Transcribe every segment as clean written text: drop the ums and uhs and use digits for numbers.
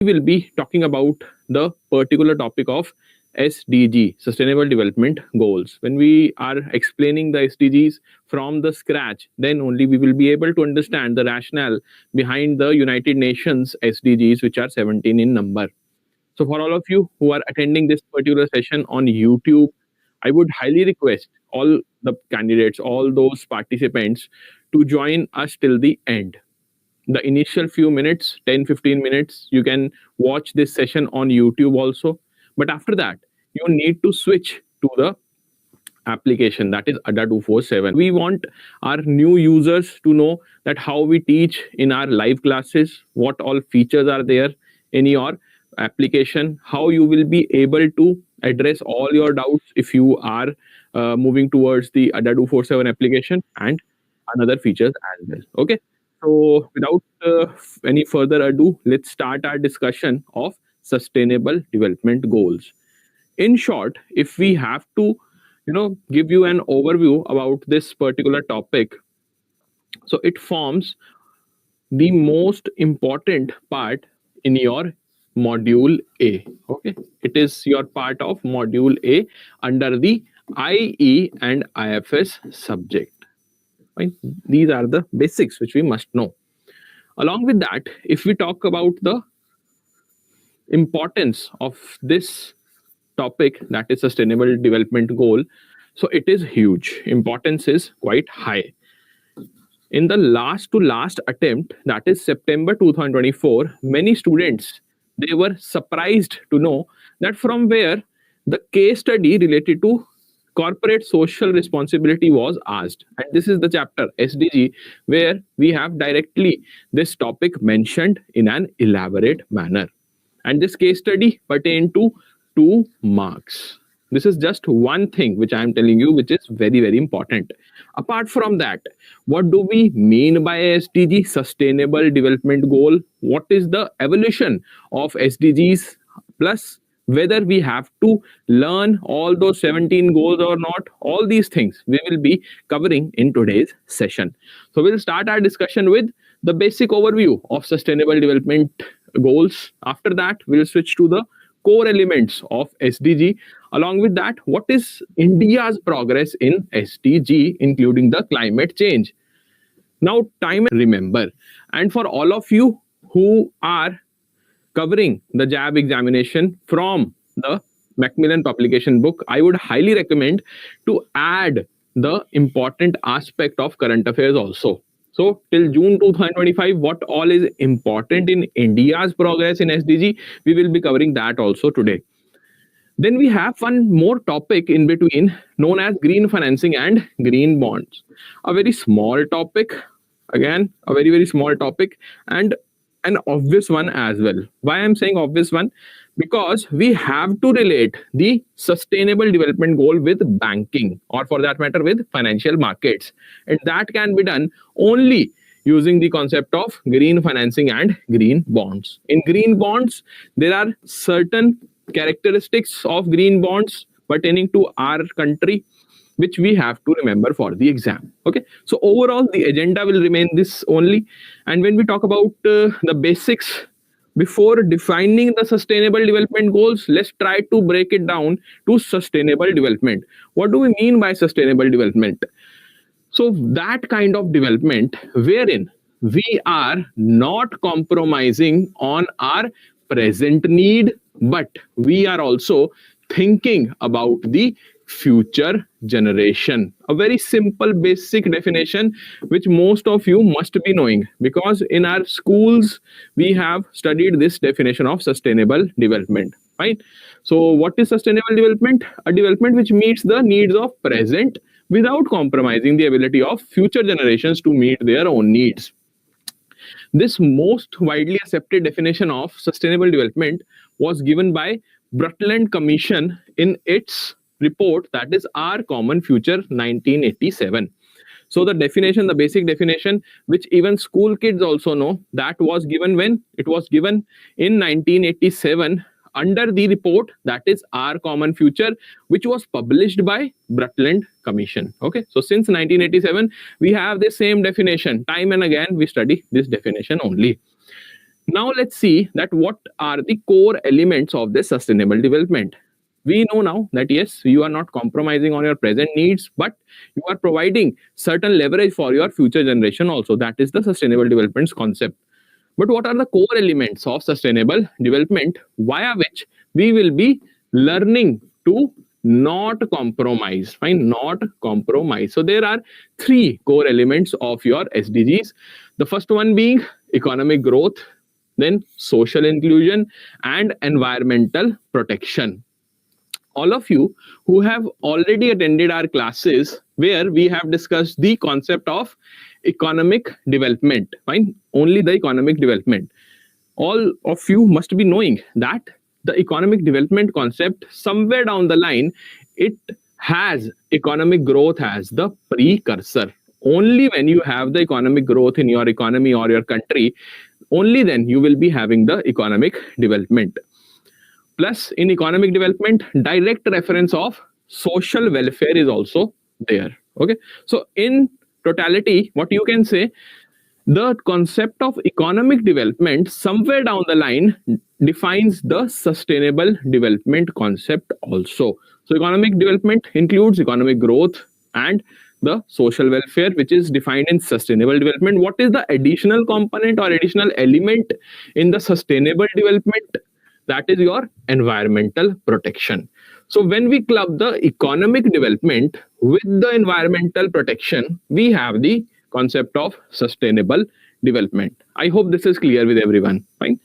we will be talking about the particular topic of SDG, Sustainable Development Goals. When we are explaining the SDGs from the scratch, then only we will be able to understand the rationale behind the United Nations SDGs, which are 17 in number. So for all of you who are attending this particular session on YouTube, I would highly request all the candidates, all those participants to join us till the end. The initial few minutes, 10-15 minutes, you can watch this session on YouTube also. But after that, you need to switch to the application, that is ADA 247. We want our new users to know that how we teach in our live classes, what all features are there in your application, how you will be able to address all your doubts if you are moving towards the ADA 247 application, and another features as well. Okay. So without any further ado, let's start our discussion of sustainable development goals. In short, if we have to, give you an overview about this particular topic, so it forms the most important part in your module A. Okay, it is your part of module A under the IE and IFS subject. Right? These are the basics which we must know. Along with that, if we talk about the importance of this topic, that is sustainable development goal, so it is huge. Importance is quite high. In the last attempt, that is September 2024, many students, they were surprised to know that from where the case study related to corporate social responsibility was asked. And this is the chapter SDG, where we have directly this topic mentioned in an elaborate manner. And this case study pertained to 2 marks. This is just one thing which I am telling you, which is very, very important. Apart from that, what do we mean by SDG, Sustainable Development Goal? What is the evolution of SDGs, plus whether we have to learn all those 17 goals or not, all these things we will be covering in today's session. So we'll start our discussion with the basic overview of sustainable development goals. After that, we'll switch to the core elements of SDG. Along with that, what is India's progress in SDG, including the climate change? Now, time remember, and for all of you who are covering the JAIIB examination from the Macmillan publication book, I would highly recommend to add the important aspect of current affairs also. So till June 2025, what all is important in India's progress in SDG, we will be covering that also today. Then we have one more topic in between known as green financing and green bonds. A very small topic, again, a very, very small topic, and an obvious one as well. Why I'm saying obvious one? Because we have to relate the sustainable development goal with banking, or for that matter with financial markets, and that can be done only using the concept of green financing and green bonds. In green bonds, there are certain characteristics of green bonds pertaining to our country which we have to remember for the exam. Okay, so overall the agenda will remain this only. And when we talk about the basics before defining the sustainable development goals, let's try to break it down to sustainable development. What do we mean by sustainable development? So that kind of development wherein we are not compromising on our present need, but we are also thinking about the future generation. A very simple basic definition which most of you must be knowing, because in our schools we have studied this definition of sustainable development, right? So what is sustainable development? A development which meets the needs of present without compromising the ability of future generations to meet their own needs. This most widely accepted definition of sustainable development was given by Brundtland Commission in its report, that is Our Common Future 1987. So the definition, the basic definition, which even school kids also know, that was given when? It was given in 1987 under the report, that is Our Common Future, which was published by Brundtland Commission. Okay, so since 1987, we have the same definition. Time and again, we study this definition only. Now let's see that what are the core elements of this sustainable development. We know now that yes, you are not compromising on your present needs, but you are providing certain leverage for your future generation also. That is the sustainable development concept. But what are the core elements of sustainable development via which we will be learning to not compromise? Fine, not compromise. So there are three core elements of your SDGs. The first one being economic growth, then social inclusion, and environmental protection. All of you who have already attended our classes where we have discussed the concept of economic development, fine, only the economic development, all of you must be knowing that the economic development concept, somewhere down the line, it has economic growth as the precursor. Only when you have the economic growth in your economy or your country, only then you will be having the economic development. Plus, in economic development, direct reference of social welfare is also there. Okay, so in totality, what you can say, the concept of economic development somewhere down the line defines the sustainable development concept also. So economic development includes economic growth and the social welfare, which is defined in sustainable development. What is the additional component or additional element in the sustainable development? That is your environmental protection. So when we club the economic development with the environmental protection, we have the concept of sustainable development. I hope this is clear with everyone. Fine.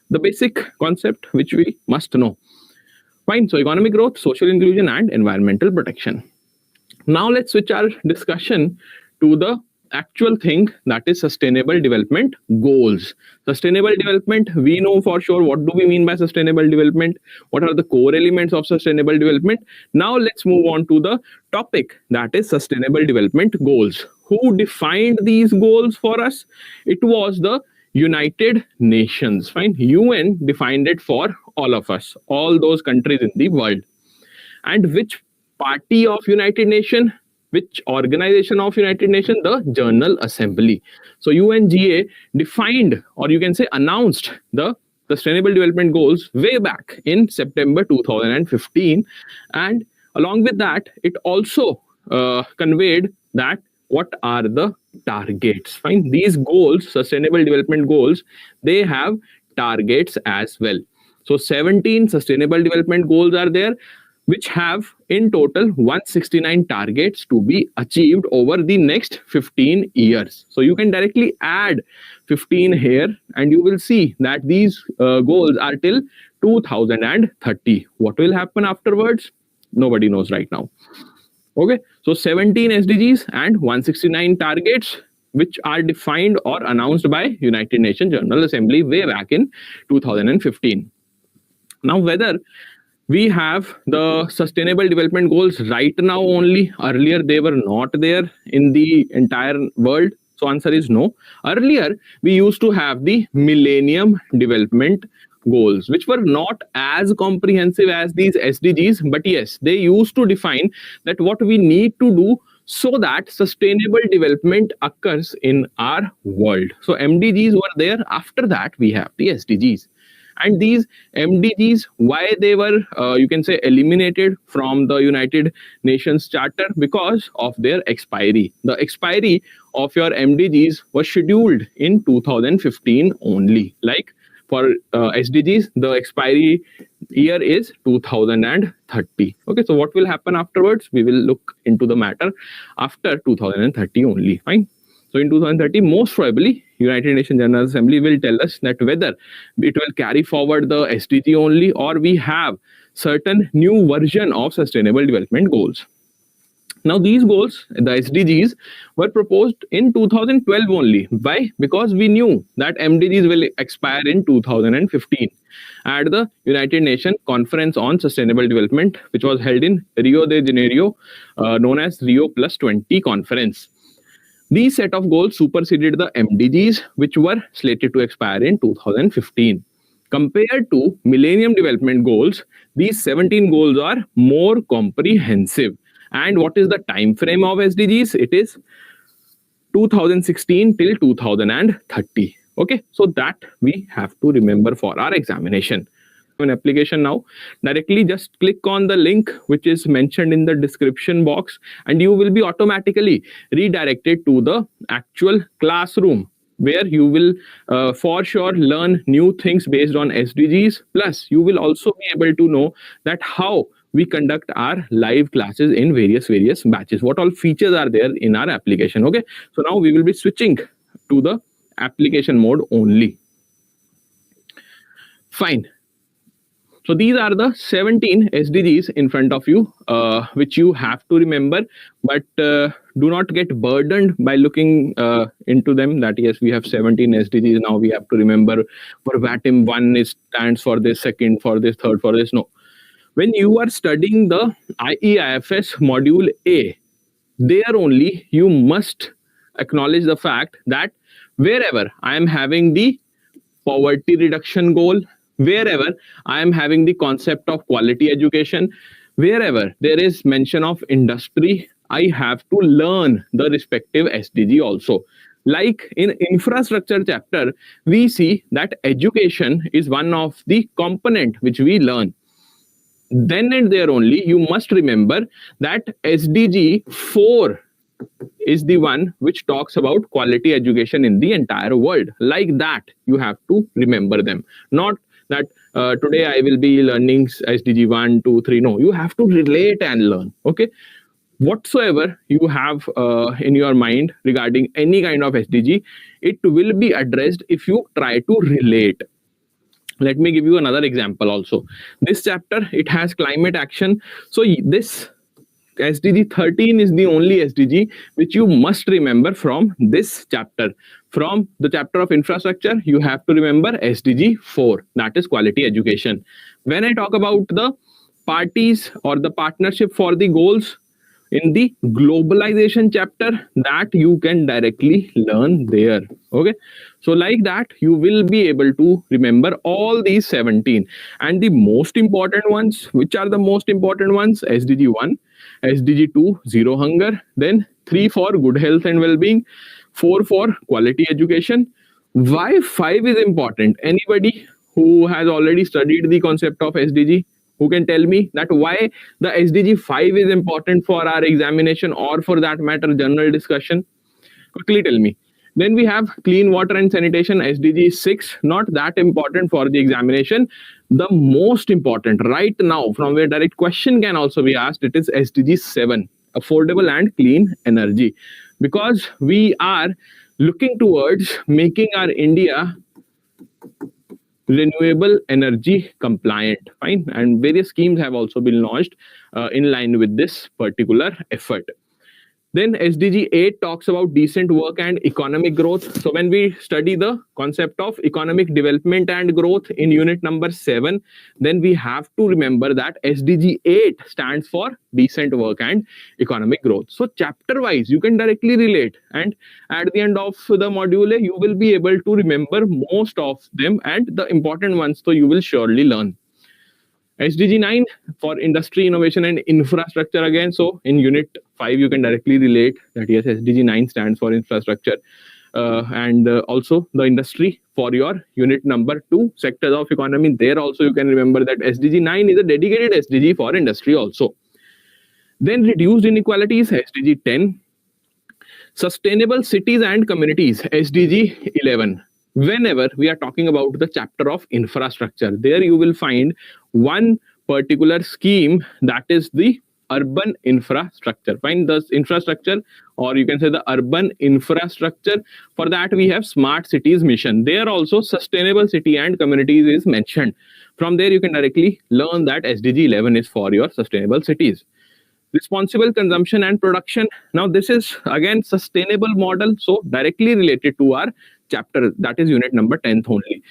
The basic concept which we must know. Fine. So economic growth, social inclusion, and environmental protection. Now let's switch our discussion to the actual thing, that is sustainable development goals. Sustainable development, we know for sure what do we mean by sustainable development, what are the core elements of sustainable development. Now let's move on to the topic, that is sustainable development goals. Who defined these goals for us? It was the United Nations. Fine, UN defined it for all of us, all those countries in the world. And which party of United Nations, which organization of United Nations? The General Assembly. So UNGA defined, or you can say announced, the Sustainable Development Goals way back in September 2015. And along with that, it also conveyed that what are the targets. Fine. These goals, Sustainable Development Goals, they have targets as well. So 17 Sustainable Development Goals are there, which have in total 169 targets to be achieved over the next 15 years. So you can directly add 15 here and you will see that these goals are till 2030. What will happen afterwards? Nobody knows right now. Okay, so 17 SDGs and 169 targets which are defined or announced by United Nations General Assembly way back in 2015. Now, whether we have the sustainable development goals right now only, earlier they were not there in the entire world, so answer is no. Earlier we used to have the millennium development goals, which were not as comprehensive as these SDGs, but yes, they used to define that what we need to do so that sustainable development occurs in our world. So MDGs were there. After that we have the SDGs. And these MDGs, why they were, you can say, eliminated from the United Nations Charter? Because of their expiry. The expiry of your MDGs was scheduled in 2015 only. Like for SDGs, the expiry year is 2030. Okay, so what will happen afterwards? We will look into the matter after 2030 only. Fine. So in 2030, most probably, United Nations General Assembly will tell us that whether it will carry forward the SDG only or we have certain new version of Sustainable Development Goals. Now these goals, the SDGs, were proposed in 2012 only. Why? Because we knew that MDGs will expire in 2015 at the United Nations Conference on Sustainable Development, which was held in Rio de Janeiro, known as Rio Plus 20 Conference. These set of goals superseded the MDGs, which were slated to expire in 2015. Compared to Millennium Development Goals, these 17 goals are more comprehensive. And what is the time frame of SDGs? It is 2016 till 2030. Okay, so that we have to remember for our examination. An application now, directly just click on the link which is mentioned in the description box, and you will be automatically redirected to the actual classroom, where you will for sure learn new things based on SDGs. Plus you will also be able to know that how we conduct our live classes in various batches, what all features are there in our application. Okay, so now we will be switching to the application mode only. Fine. So these are the 17 SDGs in front of you, which you have to remember, but do not get burdened by looking into them, that yes, we have 17 SDGs, now we have to remember for VATIM 1 is stands for this, second for this, third for this. No. When you are studying the IEIFS module A, there only you must acknowledge the fact that wherever I am having the poverty reduction goal, wherever I am having the concept of quality education, wherever there is mention of industry, I have to learn the respective SDG also. Like in infrastructure chapter, we see that education is one of the component which we learn. Then and there only you must remember that SDG 4 is the one which talks about quality education in the entire world. Like that, you have to remember them. Not that today I will be learning SDG 1, 2, 3. No, you have to relate and learn. Okay. Whatsoever you have in your mind regarding any kind of SDG, it will be addressed if you try to relate. Let me give you another example also. This chapter, it has climate action. So this SDG 13 is the only SDG which you must remember from this chapter. From the chapter of infrastructure, you have to remember SDG 4, that is quality education. When I talk about the parties or the partnership for the goals, in the globalization chapter, that you can directly learn there. Okay, so like that you will be able to remember all these 17, and the most important ones, which are the most important ones: SDG 1, SDG 2, zero hunger, then 3 for good health and well-being, 4 for quality education. Why 5 is important? Anybody who has already studied the concept of SDG, who can tell me that why the SDG 5 is important for our examination, or for that matter journal discussion? Quickly tell me. Then we have clean water and sanitation, SDG 6, not that important for the examination. The most important right now, from where direct question can also be asked, it is SDG 7, affordable and clean energy, because we are looking towards making our India renewable energy compliant. Fine, and various schemes have also been launched in line with this particular effort. Then SDG 8 talks about decent work and economic growth. So when we study the concept of economic development and growth in unit number 7, then we have to remember that SDG 8 stands for decent work and economic growth. So chapter wise, you can directly relate, and at the end of the module A, you will be able to remember most of them, and the important ones, so you will surely learn. SDG 9 for industry, innovation and infrastructure again. So in unit 5, you can directly relate that yes, SDG 9 stands for infrastructure, and also the industry for your unit number 2, sectors of economy. There also you can remember that SDG 9 is a dedicated SDG for industry also. Then reduced inequalities, SDG 10. Sustainable cities and communities, SDG 11. Whenever we are talking about the chapter of infrastructure, there you will find one particular scheme, that is the urban infrastructure. Find the infrastructure, or you can say the urban infrastructure. For that we have smart cities mission. There also sustainable city and communities is mentioned. From there you can directly learn that SDG 11 is for your sustainable cities. Responsible consumption and production. Now this is again sustainable model, so directly related to our chapter, that is unit number 10th only.